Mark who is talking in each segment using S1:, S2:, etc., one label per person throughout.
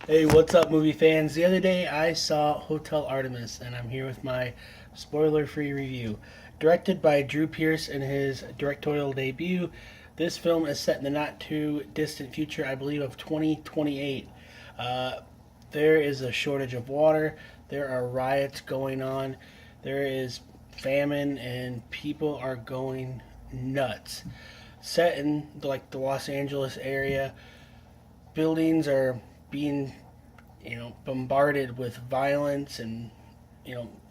S1: Hey, what's up, movie fans? The other day I saw Hotel Artemis, and I'm here with my spoiler free review. Directed by Drew Pearce in his directorial debut, this film is set in the not too distant future, I believe, of 2028. Uh, there is a shortage of water, there are riots going on, there is famine, and people are going nuts. Set in the Los Angeles area, buildings are being bombarded with violence and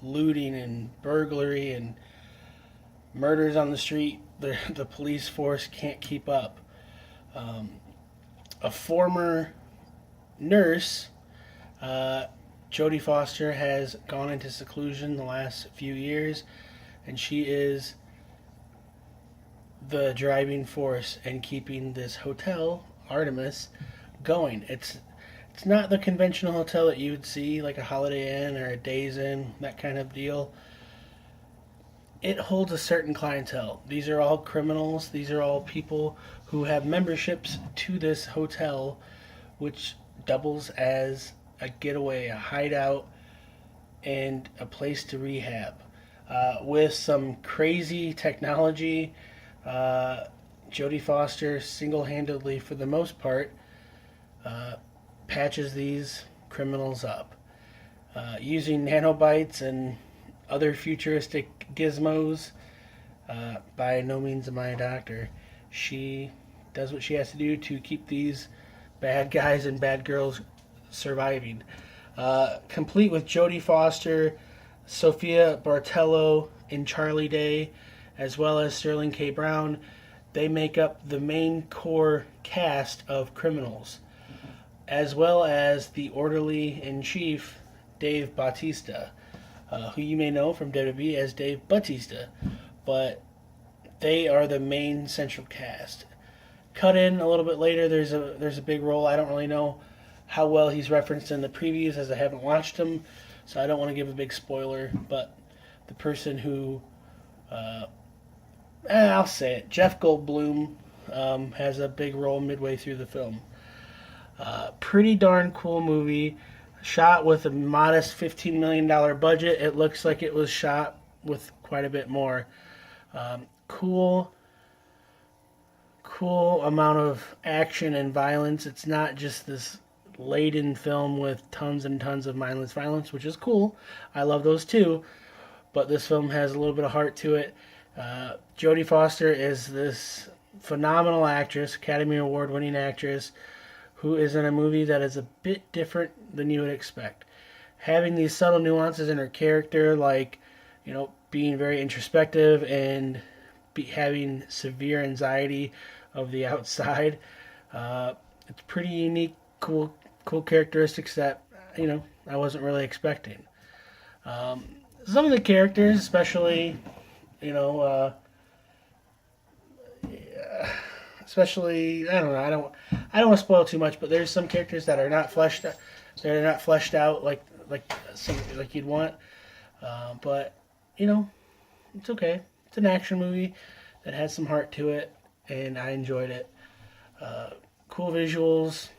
S1: looting and burglary and murders on the street. The police force can't keep up. A former nurse, uh, Jodie Foster, has gone into seclusion the last few years, and she is the driving force in keeping this hotel, Artemis, going. It's not the conventional hotel that you would see, like a Holiday Inn or a Days Inn, that kind of deal. It holds a certain clientele. These are all criminals. These are all people who have memberships to this hotel, which doubles as a getaway, a hideout, and a place to rehab. With some crazy technology, uh, Jodie Foster single handedly, for the most part, uh, patches these criminals up using nanobites and other futuristic gizmos. By no means am I a doctor. She does what she has to do to keep these bad guys and bad girls surviving. Complete with Jodie Foster, Sophia Bartello, and Charlie Day, as well as Sterling K. Brown, they make up the main core cast of criminals, as well as the orderly in chief, Dave Bautista, who you may know from WWE as Dave Bautista, but they are the main central cast. Cut in a little bit later, there's a big role. I don't really know how well he's referenced in the previews, as I haven't watched them, so I don't want to give a big spoiler. But the person who, I'll say it, Jeff Goldblum, has a big role midway through the film. Pretty darn cool movie. Shot with a modest $15 million budget. It looks like it was shot with quite a bit more. Cool, cool amount of action and violence. It's not just this laden film with tons and tons of mindless violence, which is cool. I love those too. But this film has a little bit of heart to it. Jodie Foster is this phenomenal actress, Academy Award winning actress, who is in a movie that is a bit different than you would expect. Having these subtle nuances in her character, like, being very introspective and having severe anxiety of the outside. It's pretty unique, cool characteristics that, I wasn't really expecting. Some of the characters, especially, you know, especially I don't know. I don't want to spoil too much, but there's some characters that are not fleshed. They're not fleshed out like you'd want. But it's okay. It's an action movie that has some heart to it, and I enjoyed it. Cool visuals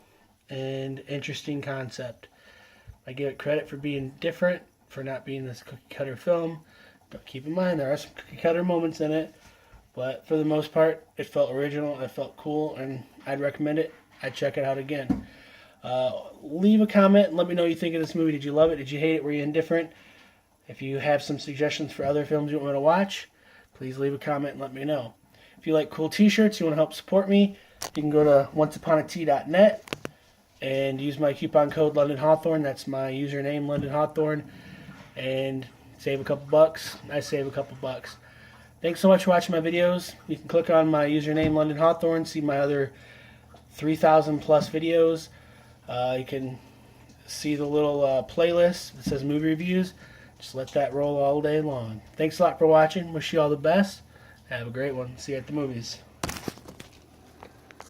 S1: and interesting concept. I give it credit for being different, for not being this cookie cutter film. But keep in mind there are some cookie cutter moments in it. But for the most part, it felt original, it felt cool, and I'd recommend it. I'd check it out again. Leave a comment and let me know what you think of this movie. Did you love it? Did you hate it? Were you indifferent? If you have some suggestions for other films you want me to watch, please leave a comment and let me know. If you like cool t-shirts, you want to help support me, you can go to onceuponat.net and use my coupon code London Hawthorne. That's my username, London Hawthorne, and save a couple bucks. I save a couple bucks. Thanks so much for watching my videos. You can click on my username, London Hawthorne, see my other 3,000 plus videos. You can see the little playlist that says movie reviews. Just let that roll all day long. Thanks a lot for watching. Wish you all the best. Have a great one. See you at the movies.